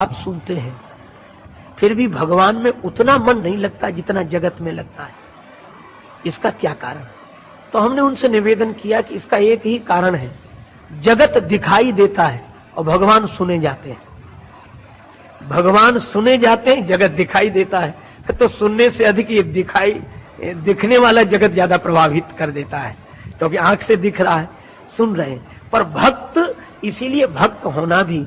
आप सुनते हैं, फिर भी भगवान में उतना मन नहीं लगता जितना जगत में लगता है। इसका क्या कारण? तो हमने उनसे निवेदन किया कि इसका एक ही कारण है, जगत दिखाई देता है और भगवान सुने जाते हैं। भगवान सुने जाते हैं, जगत दिखाई देता है, तो सुनने से अधिक ये दिखने वाला जगत ज्यादा प्रभावित कर देता है, क्योंकि आंख से दिख रहा है, सुन रहे हैं। पर भक्त, इसीलिए भक्त होना भी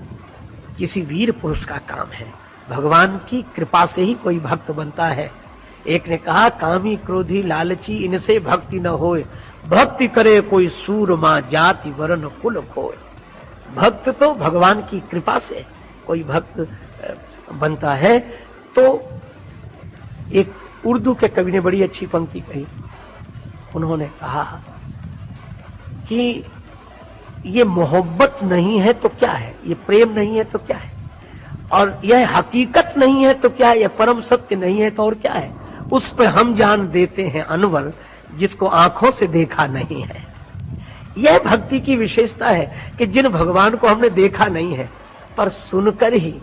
किसी वीर पुरुष का काम है। भगवान की कृपा से ही कोई भक्त बनता है। एक ने कहा, कामी क्रोधी लालची इनसे भक्ति न होए, भक्ति करे कोई सूरमा जाति वर्ण कुल खोए। भक्त तो भगवान की कृपा से कोई भक्त बनता है। तो एक उर्दू के कवि ने बड़ी अच्छी पंक्ति कही। उन्होंने कहा कि ये मोहब्बत नहीं है तो क्या है, ये प्रेम नहीं है तो क्या है, और यह हकीकत नहीं है तो क्या है, यह परम सत्य नहीं है तो और क्या है। उस पर हम जान देते हैं अनवर, जिसको आंखों से देखा नहीं है। यह भक्ति की विशेषता है कि जिन भगवान को हमने देखा नहीं है, पर सुनकर ही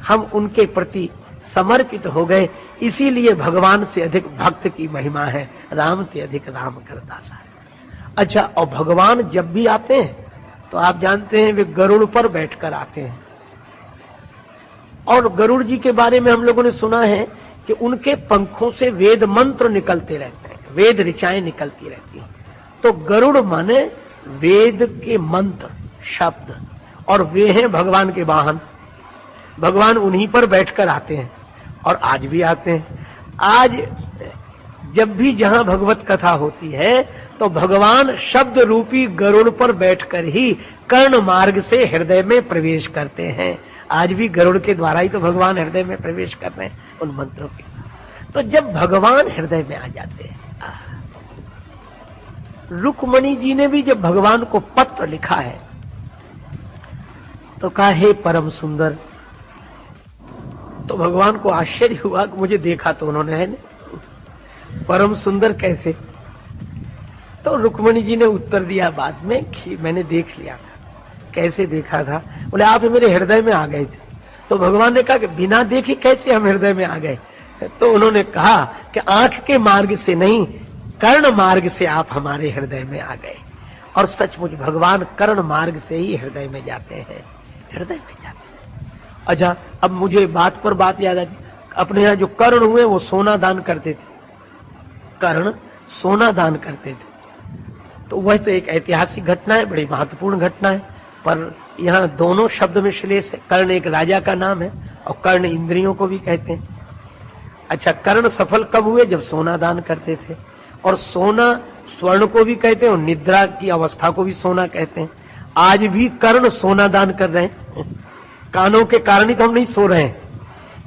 हम उनके प्रति समर्पित हो गए। इसीलिए भगवान से अधिक भक्त की महिमा है, राम से अधिक राम करता सा। अच्छा, और भगवान जब भी आते हैं तो आप जानते हैं वे गरुड़ पर बैठकर आते हैं। और गरुड़ जी के बारे में हम लोगों ने सुना है कि उनके पंखों से वेद मंत्र निकलते रहते हैं, वेद ऋचाएं निकलती रहती हैं। तो गरुड़ माने वेद के मंत्र शब्द, और वे हैं भगवान के वाहन। भगवान उन्हीं पर बैठकर आते हैं और आज भी आते हैं। आज जब भी जहां भगवत कथा होती है तो भगवान शब्द रूपी गरुड़ पर बैठकर ही कर्ण मार्ग से हृदय में प्रवेश करते हैं। आज भी गरुड़ के द्वारा ही तो भगवान हृदय में प्रवेश कर रहे हैं उन मंत्रों के। तो जब भगवान हृदय में आ जाते हैं, रुक्मणी जी ने भी जब भगवान को पत्र लिखा है तो कहा, हे परम सुंदर। तो भगवान को आश्चर्य हुआ कि मुझे देखा तो उन्होंने है ना, परम सुंदर कैसे? तो रुक्मणी जी ने उत्तर दिया बाद में कि मैंने देख लिया था। कैसे देखा था? बोले, आप मेरे हृदय में आ गए थे। तो भगवान ने कहा कि बिना देखे कैसे हम हृदय में आ गए? तो उन्होंने कहा कि आंख के मार्ग से नहीं, कर्ण मार्ग से आप हमारे हृदय में आ गए। और सचमुच भगवान कर्ण मार्ग से ही हृदय में जाते हैं, हृदय में जाते हैं। अच्छा, अब मुझे बात पर बात याद आई। अपने यहां जो कर्ण हुए वो सोना दान करते थे, कर्ण सोना दान करते थे। तो वह तो एक ऐतिहासिक घटना है, बड़ी महत्वपूर्ण घटना है। पर यहां दोनों शब्द में श्लेष है। कर्ण एक राजा का नाम है और कर्ण इंद्रियों को भी कहते हैं। अच्छा, कर्ण सफल कब हुए? जब सोना दान करते थे। और सोना स्वर्ण को भी कहते हैं और निद्रा की अवस्था को भी सोना कहते हैं। आज भी कर्ण सोना दान कर रहे हैं। कानों के कारण ही तो हम नहीं सो रहे हैं,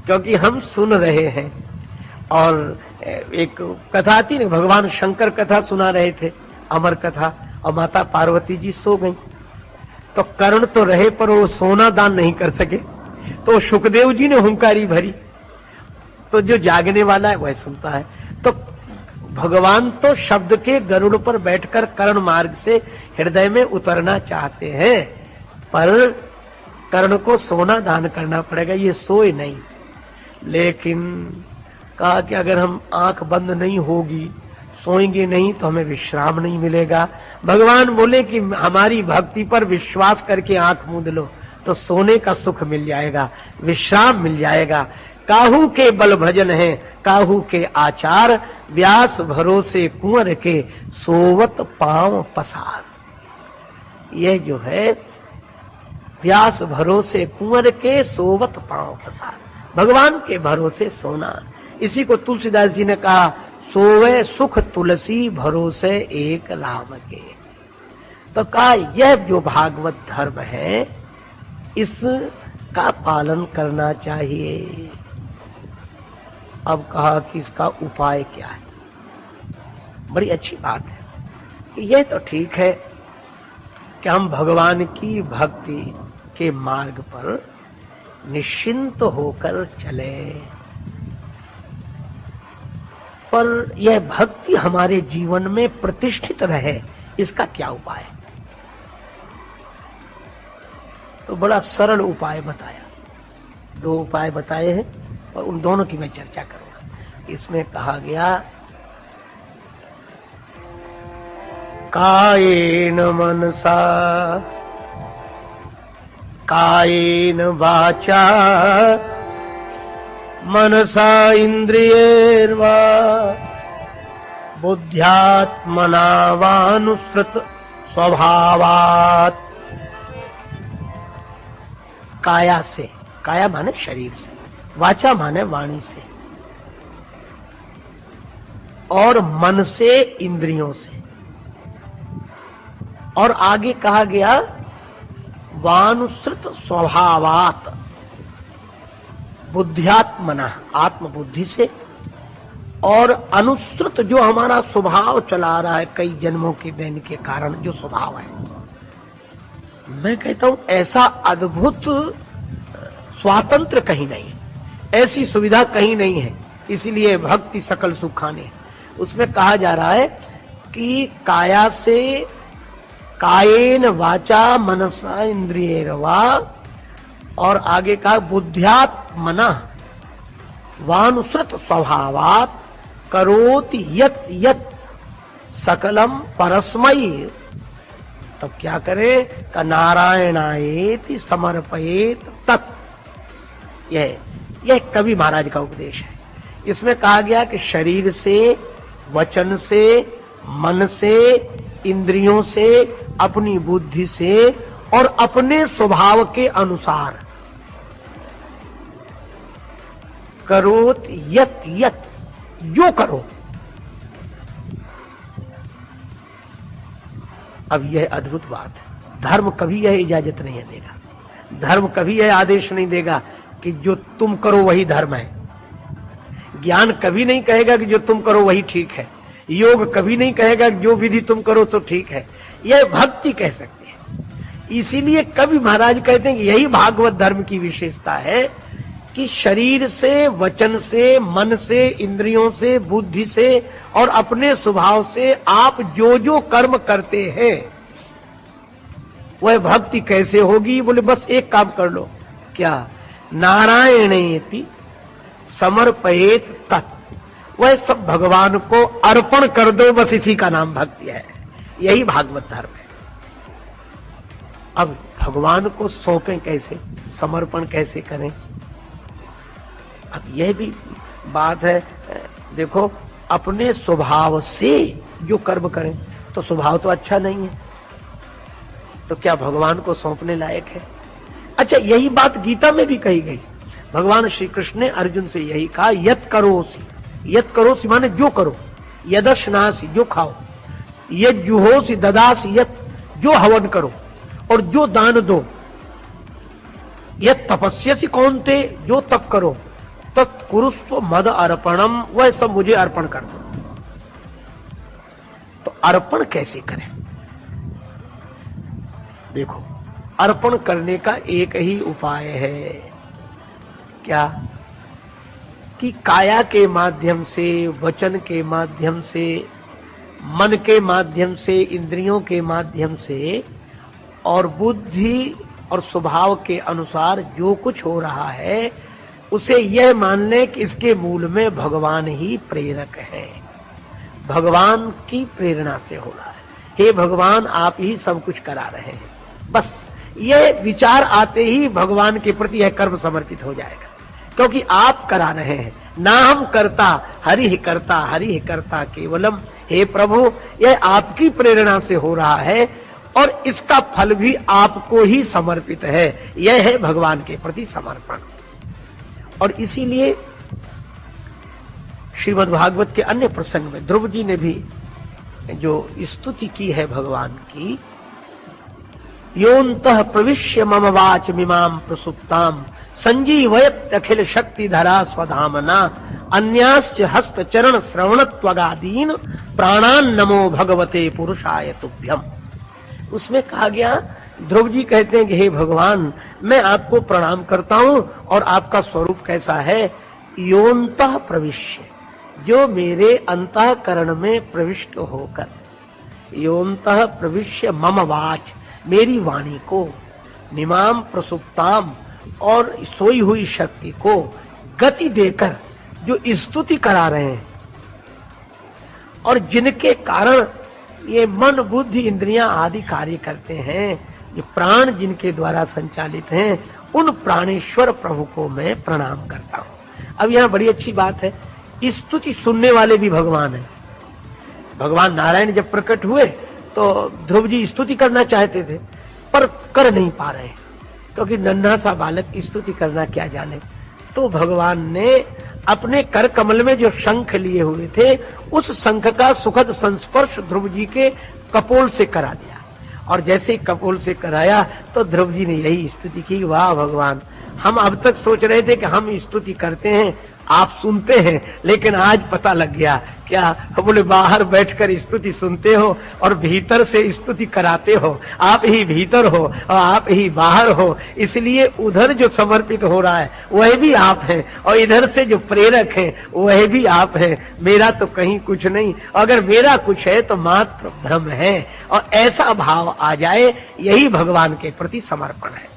क्योंकि हम सुन रहे हैं। और एक कथा आती ना, भगवान शंकर कथा सुना रहे थे, अमर कथा, और माता पार्वती जी सो गई। तो कर्ण तो रहे पर वो सोना दान नहीं कर सके। तो सुखदेव जी ने हुंकारी भरी, तो जो जागने वाला है वह सुनता है। तो भगवान तो शब्द के गरुड़ पर बैठकर कर्ण मार्ग से हृदय में उतरना चाहते हैं, पर कर्ण को सोना दान करना पड़ेगा, ये सोए नहीं। लेकिन कहा कि अगर हम आंख बंद नहीं होगी, सोएंगे नहीं, तो हमें विश्राम नहीं मिलेगा। भगवान बोले कि हमारी भक्ति पर विश्वास करके आंख मूंद लो तो सोने का सुख मिल जाएगा, विश्राम मिल जाएगा। काहू के बल भजन है, काहू के आचार, व्यास भरोसे कुंवर के सोवत पांव पसार। यह जो है, व्यास भरोसे कुंवर के सोवत पांव पसार, भगवान के भरोसे सोना। इसी को तुलसीदास जी ने कहा, सोवे सुख तुलसी भरोसे एक राम के। तो कहा यह जो भागवत धर्म है, इसका पालन करना चाहिए। अब कहा कि इसका उपाय क्या है? बड़ी अच्छी बात है कि यह तो ठीक है कि हम भगवान की भक्ति के मार्ग पर निश्चिंत होकर चले, पर यह भक्ति हमारे जीवन में प्रतिष्ठित रहे, इसका क्या उपाय है? तो बड़ा सरल उपाय बताया। दो उपाय बताए हैं और उन दोनों की मैं चर्चा करूंगा। इसमें कहा गया कायेन मनसा कायेन वाचा मनसा इंद्रियैर्वा बुद्ध्यात्मना वानुसृत स्वभावात्। काया से, काया माने शरीर से, वाचा माने वाणी से, और मन से इंद्रियों से, और आगे कहा गया वानुसृत स्वभावात् बुद्ध्यात्मना आत्म बुद्धि से, और अनुसृत जो हमारा स्वभाव चला रहा है कई जन्मों के देन के कारण जो स्वभाव है। मैं कहता हूं ऐसा अद्भुत स्वातंत्र कहीं नहीं है, ऐसी सुविधा कहीं नहीं है, इसीलिए भक्ति सकल सुखाने। उसमें कहा जा रहा है कि काया से कायेन वाचा मनसा इंद्रियैर्वा, और आगे कहा बुद्ध्यात्मना वानुसृत स्वभावात् करोति यत् यत् सकलम परस्मै। तब क्या करे? का नारायणायेति समर्पयेत तत्। यह कवि महाराज का उपदेश है। इसमें कहा गया कि शरीर से, वचन से, मन से, इंद्रियों से, अपनी बुद्धि से और अपने स्वभाव के अनुसार करोत यत यत, जो करो। अब यह अद्भुत बात है। धर्म कभी यह इजाजत नहीं देगा, धर्म कभी यह आदेश नहीं देगा कि जो तुम करो वही धर्म है। ज्ञान कभी नहीं कहेगा कि जो तुम करो वही ठीक है। योग कभी नहीं कहेगा कि जो विधि तुम करो तो ठीक है। यह भक्ति कह सकती है। इसीलिए कवि महाराज कहते हैं कि यही भागवत धर्म की विशेषता है कि शरीर से, वचन से, मन से, इंद्रियों से, बुद्धि से और अपने स्वभाव से आप जो जो कर्म करते हैं वह भक्ति कैसे होगी? बोले बस एक काम कर लो। क्या? नारायणेति समर्पयेत तत्। वह सब भगवान को अर्पण कर दो, बस इसी का नाम भक्ति है। यही भागवत धर्म है। अब भगवान को सौंपें कैसे, समर्पण कैसे करें? अब यह भी बात है। देखो, अपने स्वभाव से जो कर्म करें तो स्वभाव तो अच्छा नहीं है, तो क्या भगवान को सौंपने लायक है? अच्छा, यही बात गीता में भी कही गई। भगवान श्री कृष्ण ने अर्जुन से यही कहा, यत करोसि। यत करोसि माने जो करो, यदश्नासि जो खाओ, यद जुहोसि ददासि यत जो हवन करो और जो दान दो, यत तपस्यसि कौन्ते जो तप करो, तत्कुरुस्व मद अर्पणम, वह सब मुझे अर्पण कर दो। तो अर्पण कैसे करें? देखो, अर्पण करने का एक ही उपाय है। क्या? कि काया के माध्यम से, वचन के माध्यम से, मन के माध्यम से, इंद्रियों के माध्यम से और बुद्धि और स्वभाव के अनुसार जो कुछ हो रहा है उसे यह मान ले कि इसके मूल में भगवान ही प्रेरक है, भगवान की प्रेरणा से हो रहा है। हे भगवान, आप ही सब कुछ करा रहे हैं। बस यह विचार आते ही भगवान के प्रति यह कर्म समर्पित हो जाएगा, क्योंकि आप करा रहे हैं। ना हम करता, हरि ही करता, हरि ही करता केवलम। हे प्रभु, यह आपकी प्रेरणा से हो रहा है और इसका फल भी आपको ही समर्पित है। यह है भगवान के प्रति समर्पण। और इसीलिए श्रीमद् भागवत के अन्य प्रसंग में ध्रुव जी ने भी जो स्तुति की है भगवान की, योऽन्तः प्रविश्य मम वाच मिमां प्रसुप्तां संजीवयत् अखिल शक्ति धरा स्वधामना अन्याश्च हस्त चरण श्रवणत्वगादीन प्राणान नमो भगवते पुरुषाय तुभ्यम। उसमें कहा गया, ध्रुव जी कहते हैं कि हे भगवान, मैं आपको प्रणाम करता हूं और आपका स्वरूप कैसा है? योऽन्तः प्रविश्य, जो मेरे अंतःकरण में प्रविष्ट होकर, योऽन्तः प्रविश्य मम वाच, मेरी वाणी को, मिमां प्रसुप्ताम, और सोई हुई शक्ति को गति देकर जो स्तुति करा रहे हैं, और जिनके कारण ये मन बुद्धि इंद्रियां आदि कार्य करते हैं, ये प्राण जिनके द्वारा संचालित हैं, उन प्राणेश्वर प्रभु को मैं प्रणाम करता हूं। अब यहां बड़ी अच्छी बात है, स्तुति सुनने वाले भी भगवान हैं। भगवान नारायण जब प्रकट हुए तो ध्रुव जी स्तुति करना चाहते थे, पर कर नहीं पा रहे, क्योंकि नन्हा सा बालक स्तुति करना क्या जाने। तो भगवान ने अपने कर कमल में जो शंख लिए हुए थे, उस शंख का सुखद संस्पर्श ध्रुव जी के कपोल से करा दिया, और जैसे ही कपोल से कराया तो ध्रुव जी ने यही स्तुति की, वाह भगवान, हम अब तक सोच रहे थे कि हम स्तुति करते हैं, आप सुनते हैं, लेकिन आज पता लग गया। क्या? बोले बाहर बैठकर स्तुति सुनते हो और भीतर से स्तुति कराते हो। आप ही भीतर हो और आप ही बाहर हो, इसलिए उधर जो समर्पित हो रहा है वह भी आप हैं, और इधर से जो प्रेरक हैं वह भी आप हैं। मेरा तो कहीं कुछ नहीं, अगर मेरा कुछ है तो मात्र भ्रम है, और ऐसा भाव आ जाए, यही भगवान के प्रति समर्पण है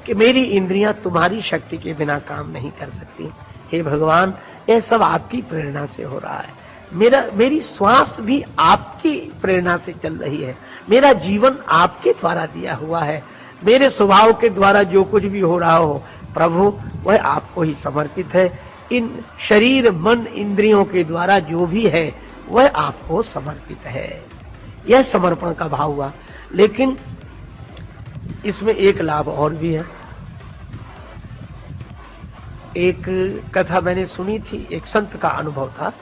कि मेरी इंद्रियां तुम्हारी शक्ति के बिना काम नहीं कर सकती। हे भगवान, यह सब आपकी प्रेरणा से हो रहा है। मेरी श्वास भी आपकी प्रेरणा से चल रही है। मेरा जीवन आपके द्वारा दिया हुआ है। मेरे स्वभाव के द्वारा जो कुछ भी हो रहा हो प्रभु, वह आपको ही समर्पित है। इन शरीर मन इंद्रियों के द्वारा जो भी है वह आपको समर्पित है। यह समर्पण का भाव हुआ। लेकिन इसमें एक लाभ और भी है। एक कथा मैंने सुनी थी, एक संत का अनुभव था।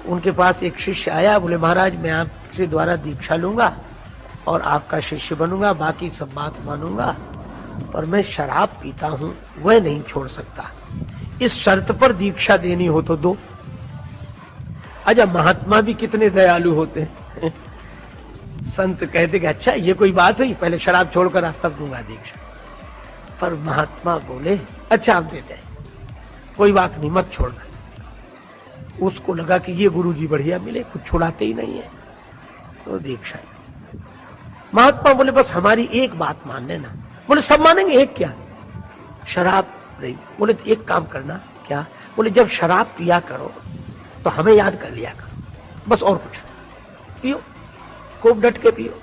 उनके पास एक शिष्य आया, बोले महाराज मैं आपके द्वारा दीक्षा लूंगा और आपका शिष्य बनूंगा, बाकी सब बात मानूंगा, पर मैं शराब पीता हूं, वह नहीं छोड़ सकता। इस शर्त पर दीक्षा देनी हो तो दो। अच्छा, महात्मा भी कितने दयालु होते हैं। संत कहते कि अच्छा ये कोई बात हुई, पहले शराब छोड़कर आ तब दूंगा दीक्षा। पर महात्मा बोले अच्छा आप देते हैं, कोई बात नहीं, मत छोड़ना। उसको लगा कि ये गुरुजी बढ़िया मिले, कुछ छुड़ाते ही नहीं है, तो दीक्षा। महात्मा बोले बस हमारी एक बात मान लेना। बोले सब मानेंगे, एक क्या? शराब नहीं। बोले तो एक काम करना। क्या? बोले जब शराब पिया करो तो हमें याद कर लिया करो, बस और कुछ पियो, खूब डट के पियो।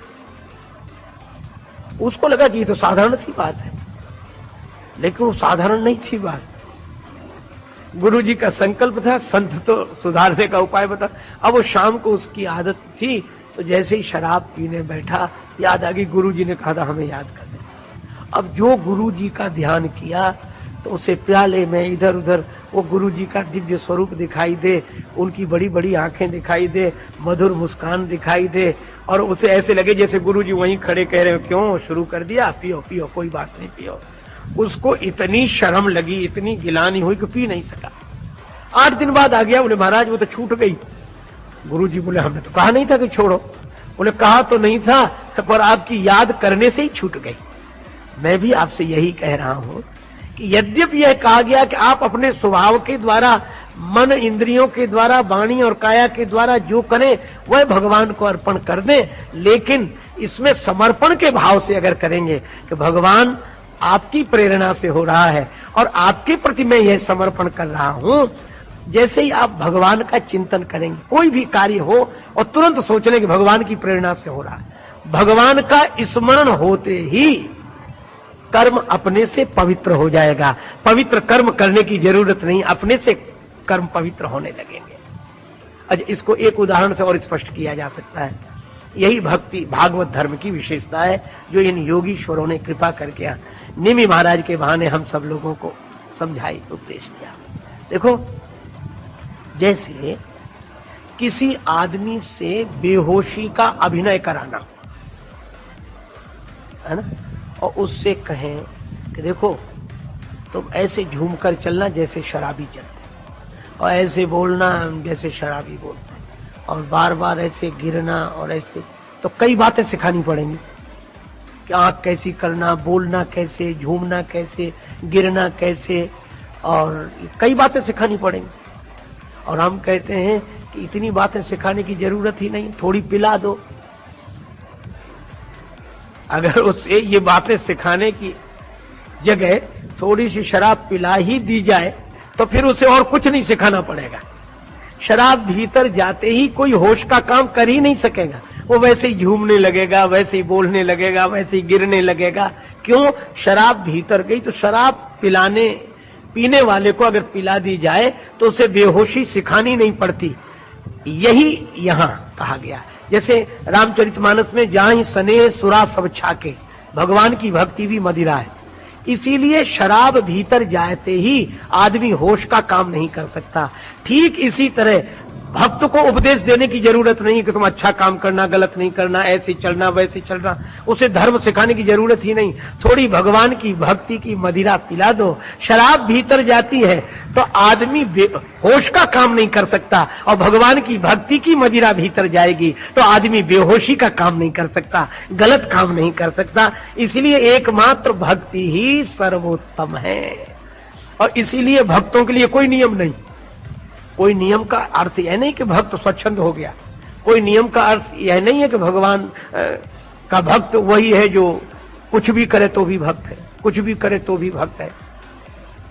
उसको लगा कि ये तो साधारण सी बात है, लेकिन वो साधारण नहीं थी बात। गुरु जी का संकल्प था, संत तो सुधारने का उपाय बता। अब वो शाम को उसकी आदत थी, तो जैसे ही शराब पीने बैठा, याद आ गई गुरु जी ने कहा था हमें याद कर दे। अब जो गुरु जी का ध्यान किया तो उसे प्याले में इधर उधर वो गुरु जी का दिव्य स्वरूप दिखाई दे, उनकी बड़ी बड़ी आंखें दिखाई दे, मधुर मुस्कान दिखाई दे, और उसे ऐसे लगे जैसे गुरु जी वहीं खड़े कह रहे हो, क्यों शुरू कर दिया, पियो पियो, कोई बात नहीं, पियो। उसको इतनी शर्म लगी, इतनी गिलानी हुई कि पी नहीं सका। 8 दिन बाद आ गया, बोले महाराज वो तो छूट गई। गुरुजी बोले हमने तो कहा नहीं था कि छोड़ो। बोले कहा तो नहीं था, पर आपकी याद करने से ही छूट गई। मैं भी आपसे यही कह रहा हूं कि यद्यपि यह कहा गया कि आप अपने स्वभाव के द्वारा, मन इंद्रियों के द्वारा, वाणी और काया के द्वारा जो करें वह भगवान को अर्पण कर दें, लेकिन इसमें समर्पण के भाव से अगर करेंगे कि भगवान आपकी प्रेरणा से हो रहा है और आपके प्रति मैं यह समर्पण कर रहा हूं, जैसे ही आप भगवान का चिंतन करेंगे, कोई भी कार्य हो और तुरंत सोच लें कि भगवान की प्रेरणा से हो रहा है, भगवान का स्मरण होते ही कर्म अपने से पवित्र हो जाएगा। पवित्र कर्म करने की जरूरत नहीं, अपने से कर्म पवित्र होने लगेंगे। अच्छा, इसको एक उदाहरण से और स्पष्ट किया जा सकता है। यही भक्ति भागवत धर्म की विशेषता है जो इन योगीश्वरों ने कृपा करके निमि महाराज के बहाने हम सब लोगों को समझाई, उपदेश दिया। देखो, जैसे किसी आदमी से बेहोशी का अभिनय कराना है ना, और उससे कहें कि देखो तुम ऐसे झूमकर चलना जैसे शराबी चलते, और ऐसे बोलना जैसे शराबी बोलते, और बार बार ऐसे गिरना, और ऐसे, तो कई बातें सिखानी पड़ेंगी कि आंख कैसी करना, बोलना कैसे, झूमना कैसे, गिरना कैसे, और कई बातें सिखानी पड़ेंगी। और हम कहते हैं कि इतनी बातें सिखाने की जरूरत ही नहीं, थोड़ी पिला दो। अगर उसे ये बातें सिखाने की जगह थोड़ी सी शराब पिला ही दी जाए तो फिर उसे और कुछ नहीं सिखाना पड़ेगा। शराब भीतर जाते ही कोई होश का काम कर ही नहीं सकेगा, वो वैसे ही झूमने लगेगा, वैसे ही बोलने लगेगा, वैसे ही गिरने लगेगा। क्यों? शराब भीतर गई। तो शराब पीने वाले को अगर पिला दी जाए तो उसे बेहोशी सिखानी नहीं पड़ती। यही यहां कहा गया। जैसे रामचरितमानस में जहां ही स्नेह सुरा सब छाके, भगवान की भक्ति भी मदिरा है। इसीलिए शराब भीतर जाते ही आदमी होश का काम नहीं कर सकता। ठीक इसी तरह भक्त को उपदेश देने की जरूरत नहीं कि तुम अच्छा काम करना, गलत नहीं करना, ऐसे चलना, वैसे चलना, उसे धर्म सिखाने की जरूरत ही नहीं। थोड़ी भगवान की भक्ति की मदिरा पिला दो। शराब भीतर जाती है तो आदमी होश का काम नहीं कर सकता, और भगवान की भक्ति की मदिरा भीतर जाएगी तो आदमी बेहोशी का काम नहीं कर सकता, गलत काम नहीं कर सकता। इसलिए एकमात्र भक्ति ही सर्वोत्तम है। और इसीलिए भक्तों के लिए कोई नियम नहीं। कोई नियम का अर्थ यह नहीं कि भक्त स्वच्छंद हो गया। कोई नियम का अर्थ यह नहीं है कि भगवान का भक्त वही है जो कुछ भी करे तो भी भक्त है, कुछ भी करे तो भी भक्त है।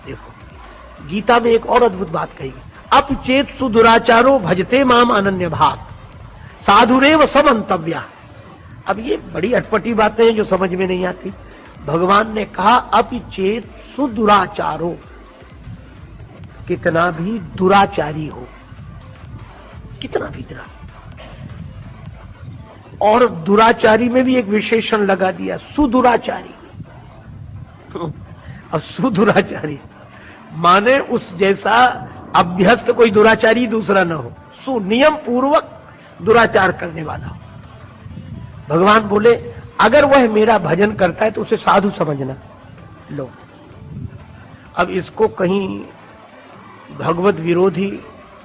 देखो गीता में एक और अद्भुत बात कही, अपचेत सुदुराचारो भजते माम अनन्य भाग साधुरेव समंतव्या। अब ये बड़ी अटपटी बातें हैं जो समझ में नहीं आती। भगवान ने कहा अपचेत सुदुराचारो, कितना भी दुराचारी हो, कितना भी और दुराचारी में भी एक विशेषण लगा दिया, सुदुराचारी। अब सुदुराचारी माने उस जैसा अभ्यस्त कोई दुराचारी दूसरा ना हो, सुनियम पूर्वक दुराचार करने वाला हो। भगवान बोले अगर वह मेरा भजन करता है तो उसे साधु समझना। लो अब इसको कहीं भगवत विरोधी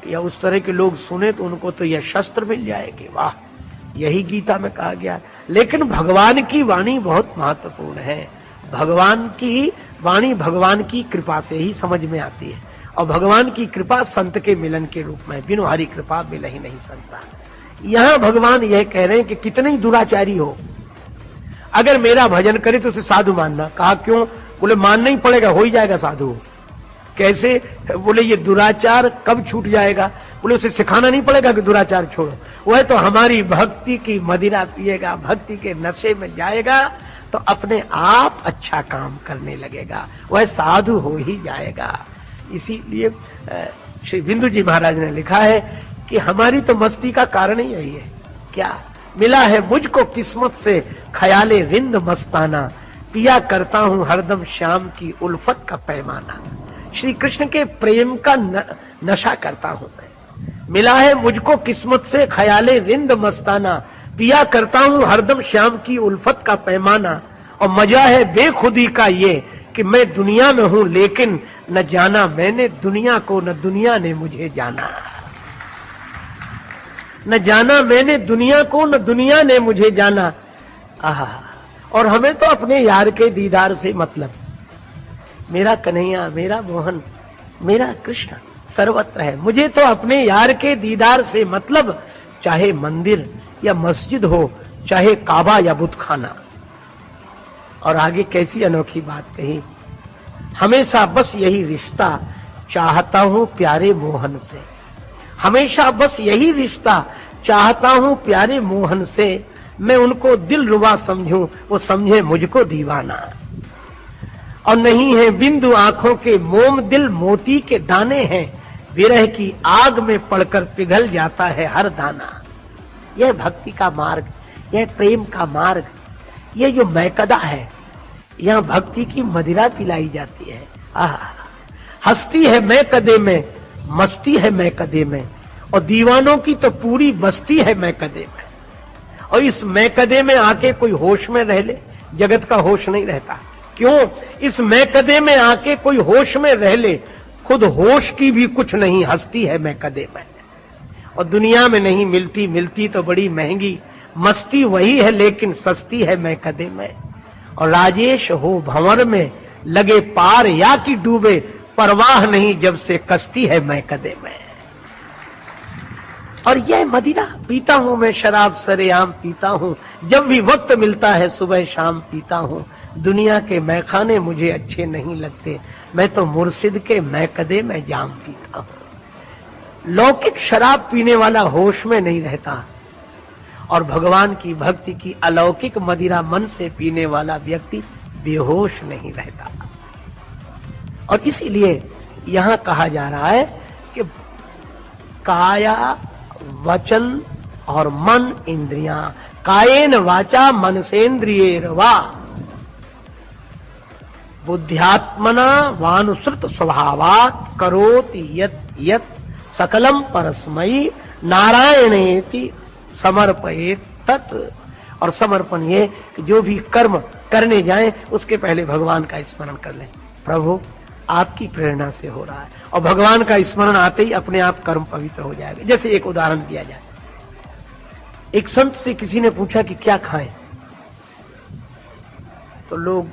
या उस तरह के लोग सुने तो उनको तो यह शस्त्र मिल जाएंगे, वाह यही गीता में कहा गया। लेकिन भगवान की वाणी बहुत महत्वपूर्ण है। भगवान की वाणी भगवान की कृपा से ही समझ में आती है, और भगवान की कृपा संत के मिलन के रूप में, बिनु हरि कृपा मिल ही नहीं सकता। यहां भगवान यह कह रहे हैं कि कितने ही दुराचारी हो, अगर मेरा भजन करे तो उसे साधु मानना। कहा क्यों? बोले मानना ही पड़ेगा, हो ही जाएगा साधु। कैसे? बोले ये दुराचार कब छूट जाएगा? बोले उसे सिखाना नहीं पड़ेगा कि दुराचार छोड़ो, वह तो हमारी भक्ति की मदिरा पिएगा, भक्ति के नशे में जाएगा तो अपने आप अच्छा काम करने लगेगा, वह साधु हो ही जाएगा। इसीलिए श्री बिंदु जी महाराज ने लिखा है कि हमारी तो मस्ती का कारण ही यही है। क्या मिला है मुझको किस्मत से ख्याले रिंद मस्ताना, पिया करता हूं हरदम श्याम की उल्फत का पैमाना। श्री कृष्ण के प्रेम का नशा करता हूं मैं। मिला है मुझको किस्मत से ख्याले रिंद मस्ताना, पिया करता हूं हरदम श्याम की उल्फत का पैमाना। और मजा है बेखुदी का ये कि मैं दुनिया में हूं लेकिन न जाना मैंने दुनिया को, न दुनिया ने मुझे जाना। न जाना मैंने दुनिया को, न दुनिया ने मुझे जाना। आहा, और हमें तो अपने यार के दीदार से मतलब, मेरा कन्हैया, मेरा मोहन, मेरा कृष्ण सर्वत्र है, मुझे तो अपने यार के दीदार से मतलब, चाहे मंदिर या मस्जिद हो, चाहे काबा या बुतखाना। और आगे कैसी अनोखी बात कही, हमेशा बस यही रिश्ता चाहता हूं प्यारे मोहन से। हमेशा बस यही रिश्ता चाहता हूं प्यारे मोहन से, मैं उनको दिल रुबा समझूं, वो समझे मुझको दीवाना। और नहीं है बिंदु आंखों के मोम, दिल मोती के दाने हैं, विरह की आग में पड़कर पिघल जाता है हर दाना। यह भक्ति का मार्ग, यह प्रेम का मार्ग, यह जो मैकदा है, यहां भक्ति की मदिरा पिलाई जाती है। हस्ती है मैकदे में, मस्ती है मैकदे में, और दीवानों की तो पूरी बस्ती है मैकदे में। और इस मैकदे में आके कोई होश में रह ले, जगत का होश नहीं रहता। क्यों? इस मैकदे में आके कोई होश में रह ले, खुद होश की भी कुछ नहीं हस्ती है मैकदे में। और दुनिया में नहीं मिलती, मिलती तो बड़ी महंगी, मस्ती वही है लेकिन सस्ती है मैकदे में। और राजेश हो भंवर में, लगे पार या कि डूबे, परवाह नहीं जब से कश्ती है मैकदे में। और यह मदिरा पीता हूं मैं, शराब सरेआम पीता हूं, जब भी वक्त मिलता है सुबह शाम पीता हूं। दुनिया के मैखाने मुझे अच्छे नहीं लगते, मैं तो मुर्शिद के मैकदे में जाम पीता हूं। लौकिक शराब पीने वाला होश में नहीं रहता, और भगवान की भक्ति की अलौकिक मदिरा मन से पीने वाला व्यक्ति बेहोश नहीं रहता। और इसीलिए यहां कहा जा रहा है कि काया वचन और मन इंद्रियां, कायेन वाचा मनसेन्द्रियेर्वा बुद्ध्यात्मना वानुसृत स्वभावात् करोति यत् यत् सकलम परस्मै नारायणेति समर्पयेत् तत्। और समर्पण ये कि जो भी कर्म करने जाएं उसके पहले भगवान का स्मरण कर लें, प्रभु आपकी प्रेरणा से हो रहा है, और भगवान का स्मरण आते ही अपने आप कर्म पवित्र हो जाएगा। जैसे एक उदाहरण दिया जाए, एक संत से किसी ने पूछा कि क्या खाएं, तो लोग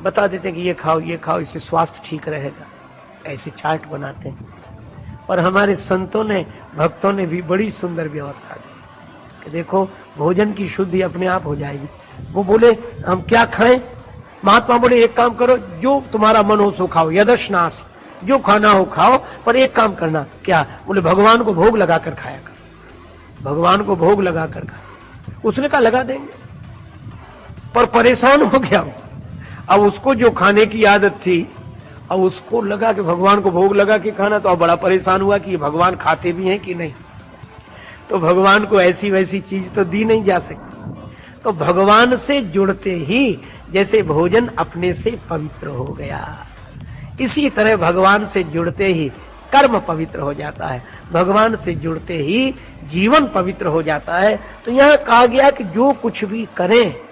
बता देते हैं कि ये खाओ इससे स्वास्थ्य ठीक रहेगा, ऐसे चार्ट बनाते हैं। और हमारे संतों ने, भक्तों ने भी बड़ी सुंदर व्यवस्था दी कि देखो भोजन की शुद्धि अपने आप हो जाएगी। वो बोले हम क्या खाएं? महात्मा बोले एक काम करो, जो तुम्हारा मन हो सो खाओ, यदश्नास, जो खाना हो खाओ, पर एक काम करना। क्या? बोले भगवान को भोग लगाकर खाया कर, भगवान को भोग लगाकर खा। उसने कहा लगा देंगे, पर परेशान हो गया। अब उसको जो खाने की आदत थी, अब उसको लगा कि भगवान को भोग लगा के खाना, तो अब बड़ा परेशान हुआ कि भगवान खाते भी हैं कि नहीं। तो भगवान को ऐसी वैसी चीज तो दी नहीं जा सकती। तो भगवान से जुड़ते ही जैसे भोजन अपने से पवित्र हो गया, इसी तरह भगवान से जुड़ते ही कर्म पवित्र हो जाता है, भगवान से जुड़ते ही जीवन पवित्र हो जाता है। तो यहां कहा गया कि जो कुछ भी करें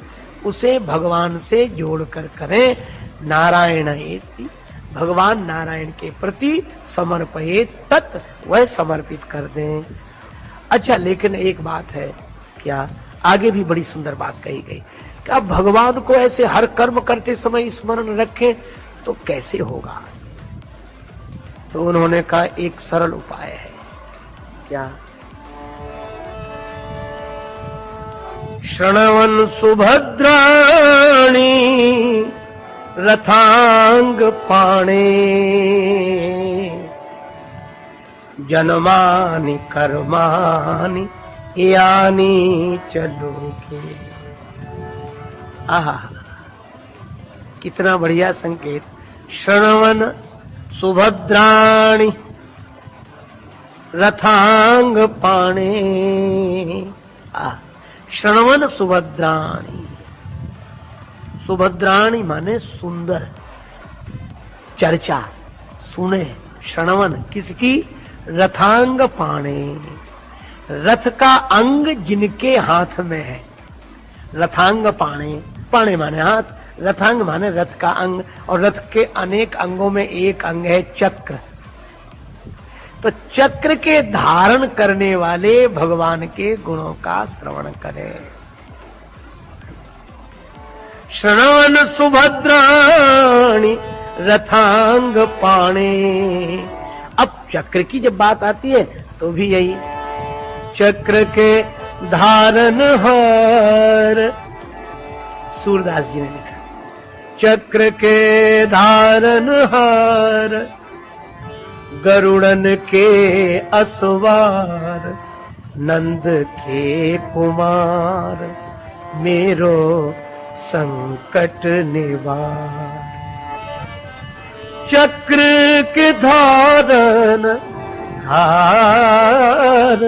उसे भगवान से जोड़कर करें। नारायणेति, भगवान नारायण के प्रति समर्पयेत् तत्, वह समर्पित कर दें। अच्छा, लेकिन एक बात है, क्या आगे भी बड़ी सुंदर बात कही गई कि अब भगवान को ऐसे हर कर्म करते समय स्मरण रखें तो कैसे होगा? तो उन्होंने कहा एक सरल उपाय है। क्या? शृण्वन् सुभद्राणि रथांग पाणे जन्मानि कर्माणि यानी चलोगे। आहा, कितना बढ़िया संकेत। शृण्वन् सुभद्राणि रथांग पाणे। शृण्वन् सुभद्राणि, सुभद्राणि माने सुंदर, चर्चा सुने। शृण्वन् किसकी? रथांग पाणे, रथ का अंग जिनके हाथ में है। रथांग पाणे, पाणे माने हाथ, रथांग माने रथ का अंग, और रथ के अनेक अंगों में एक अंग है चक्र। तो चक्र के धारण करने वाले भगवान के गुणों का श्रवण करें। शृण्वन् सुभद्राणि रथांग पाणे। अब चक्र की जब बात आती है तो भी यही, चक्र के धारण हार, सूरदास जी ने लिखा, चक्र के धारण हार गरुड़न के असवार नंद के कुमार मेरो संकट निवार। चक्र के धारण हार,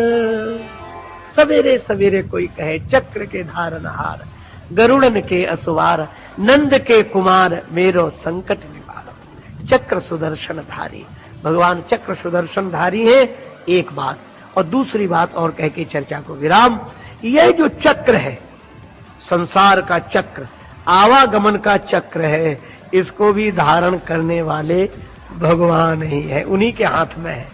सवेरे सवेरे कोई कहे चक्र के धारण हार, गरुड़न के असवार नंद के कुमार मेरो संकट निवार। चक्र सुदर्शन धारी, भगवान चक्र सुदर्शन धारी है, एक बात। और दूसरी बात और कह के चर्चा को विराम। यह जो चक्र है, संसार का चक्र, आवागमन का चक्र है, इसको भी धारण करने वाले भगवान ही है, उन्हीं के हाथ में है।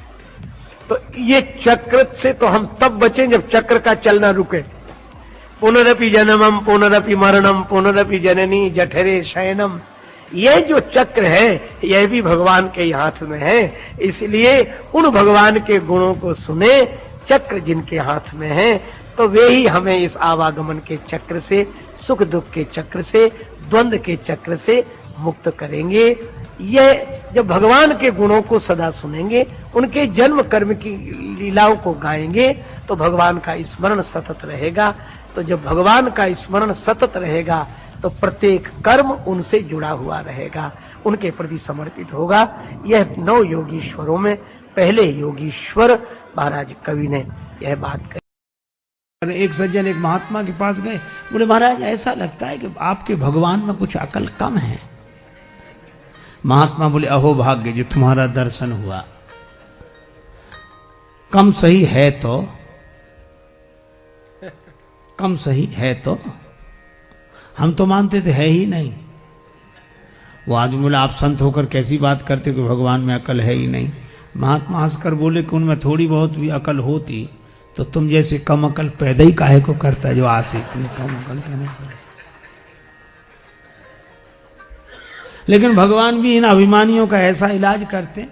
तो ये चक्र से तो हम तब बचें जब चक्र का चलना रुके। पुनरपि जन्मम पुनरपि मरणम पुनरपि जननी जठरे शयनम, यह जो चक्र है यह भी भगवान के हाथ में है। इसलिए उन भगवान के गुणों को सुने। चक्र जिनके हाथ में है तो वे ही हमें इस आवागमन के चक्र से, सुख दुख के चक्र से द्वंद्व के चक्र से मुक्त करेंगे। यह जब भगवान के गुणों को सदा सुनेंगे, उनके जन्म कर्म की लीलाओं को गाएंगे, तो भगवान का स्मरण सतत रहेगा। तो जब भगवान का स्मरण सतत रहेगा तो प्रत्येक कर्म उनसे जुड़ा हुआ रहेगा, उनके प्रति समर्पित होगा। यह 9 योगीश्वरों में पहले योगीश्वर महाराज कवि ने यह बात कही। एक सज्जन एक महात्मा के पास गए, बोले महाराज ऐसा लगता है कि आपके भगवान में कुछ अकल कम है। महात्मा बोले अहो भाग्य जो तुम्हारा दर्शन हुआ। कम सही है तो, कम सही है तो, हम तो मानते थे है ही नहीं। वो आदमी बोला आप संत होकर कैसी बात करते हो कि भगवान में अकल है ही नहीं। महात्मा हंसकर बोले कि उनमें थोड़ी बहुत भी अकल होती तो तुम जैसे कम अकल पैदा ही काहे को करता है जो आशिक कम अकल कहने पर। लेकिन भगवान भी इन अभिमानियों का ऐसा इलाज करते।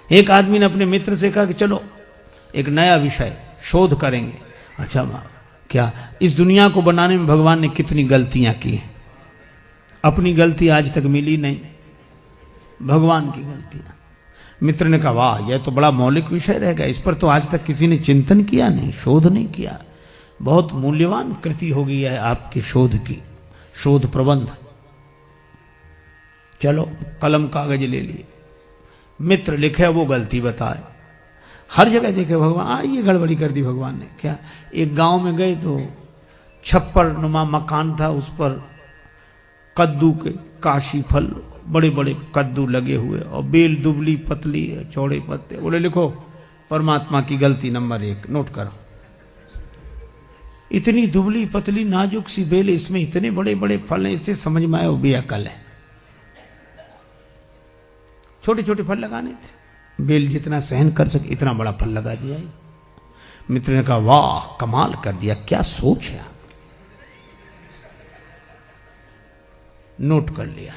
एक आदमी ने अपने मित्र से कहा कि चलो एक नया विषय शोध करेंगे। अच्छा क्या इस दुनिया को बनाने में भगवान ने कितनी गलतियां की हैं? अपनी गलती आज तक मिली नहीं, भगवान की गलतियां। मित्र ने कहा वाह यह तो बड़ा मौलिक विषय रहेगा, इस पर तो आज तक किसी ने चिंतन किया नहीं, शोध नहीं किया। बहुत मूल्यवान कृति होगी है आपकी शोध की, शोध प्रबंध। चलो कलम कागज ले लिए, मित्र लिखे वो गलती बताए। हर जगह देखे भगवान ये गड़बड़ी कर दी भगवान ने। क्या एक गांव में गए तो छप्पर नुमा मकान था, उस पर कद्दू के काशी फल बड़े बड़े कद्दू लगे हुए और बेल दुबली पतली चौड़े पत्ते। बोले लिखो परमात्मा की गलती नंबर 1 नोट करो। इतनी दुबली पतली नाजुक सी बेल, इसमें इतने बड़े बड़े फल हैं, इससे समझ में आया वो बेअकल है। छोटे छोटे फल लगाने थे, बेल जितना सहन कर सके इतना बड़ा फल लगा दिया। मित्र ने कहा वाह कमाल कर दिया, क्या सोच है। नोट कर लिया।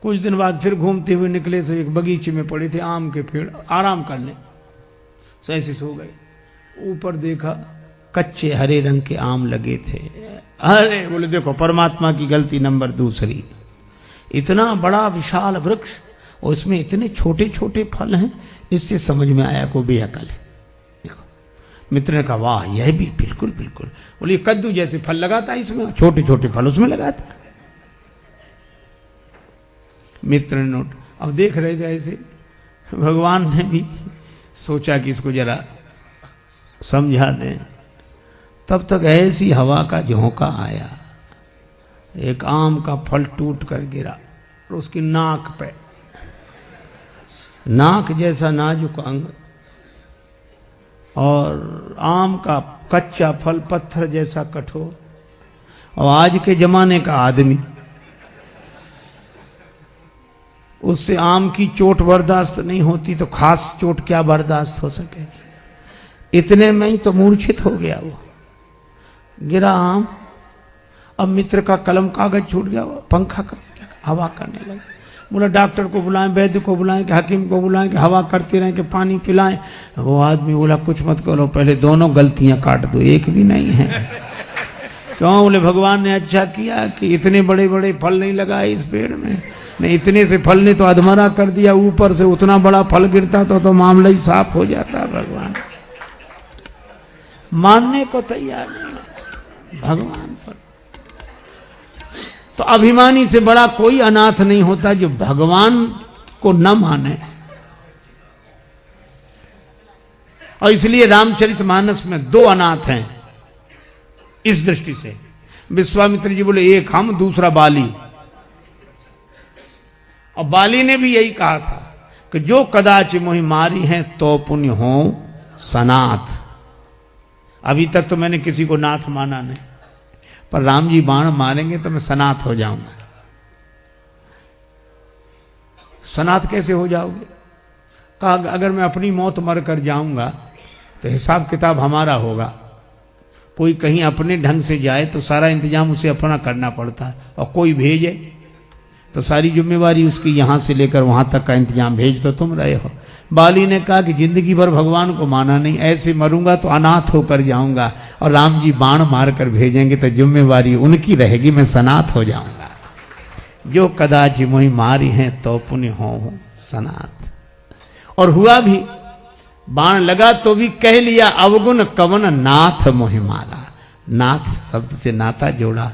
कुछ दिन बाद फिर घूमते हुए निकले से एक बगीचे में पड़े थे आम के पेड़, आराम करने से ऐसे सो गए। ऊपर देखा कच्चे हरे रंग के आम लगे थे। अरे बोले देखो परमात्मा की गलती नंबर 2। इतना बड़ा विशाल वृक्ष और इसमें इतने छोटे छोटे फल हैं, इससे समझ में आया को बेअकल है। देखो मित्र ने कहा वाह यह भी बिल्कुल बिल्कुल। बोले कद्दू जैसे फल लगाता है इसमें, छोटे छोटे फल उसमें लगाता। मित्र ने नोट। अब देख रहे थे ऐसे, भगवान ने भी सोचा कि इसको जरा समझा दें। तब तक ऐसी हवा का झोंका आया, एक आम का फल टूट कर गिरा और उसकी नाक पे, नाक जैसा नाजुक अंग और आम का कच्चा फल पत्थर जैसा कठोर। और आज के जमाने का आदमी उससे आम की चोट बर्दाश्त नहीं होती तो खास चोट क्या बर्दाश्त हो सकेगी। इतने में ही तो मूर्छित हो गया वो, गिरा आम। अब मित्र का कलम कागज छूट गया, पंखा का हवा करने लगा। बोला डॉक्टर को बुलाएं, वैद्य को बुलाएं, कि हकीम को बुलाएं, कि हवा करते रहें, कि पानी पिलाएं। वो आदमी बोला कुछ मत करो, पहले दोनों गलतियां काट दो, एक भी नहीं है। क्यों? बोले भगवान ने अच्छा किया कि इतने बड़े बड़े फल नहीं लगाए इस पेड़ में, नहीं इतने से फल ने तो अधमरा कर दिया, ऊपर से उतना बड़ा फल गिरता तो मामला ही साफ हो जाता। भगवान मानने को तैयार नहीं भगवान पर। तो अभिमानी से बड़ा कोई अनाथ नहीं होता जो भगवान को न माने। और इसलिए रामचरितमानस में 2 अनाथ हैं इस दृष्टि से। विश्वामित्र जी बोले एक हम, दूसरा बाली। और बाली ने भी यही कहा था कि जो कदाचि मोहि मारी हैं तो पुण्य हो सनाथ। अभी तक तो मैंने किसी को नाथ माना नहीं, पर राम जी बाण मारेंगे तो मैं सनाथ हो जाऊंगा। सनाथ कैसे हो जाओगे? कहा अगर मैं अपनी मौत मर कर जाऊंगा तो हिसाब किताब हमारा होगा। कोई कहीं अपने ढंग से जाए तो सारा इंतजाम उसे अपना करना पड़ता है, और कोई भेजे तो सारी जिम्मेवारी उसकी, यहां से लेकर वहां तक का इंतजाम भेज तो तुम रहे हो। बाली ने कहा कि जिंदगी भर भगवान को माना नहीं, ऐसे मरूंगा तो अनाथ होकर जाऊंगा, और राम जी बाण मारकर भेजेंगे तो जिम्मेवारी उनकी रहेगी, मैं सनाथ हो जाऊंगा। जो कदाच मोहि मारी हैं तो पुण्य हो सनाथ। और हुआ भी, बाण लगा तो भी कह लिया अवगुण कवन नाथ मोहि मारा। नाथ शब्द से नाता जोड़ा।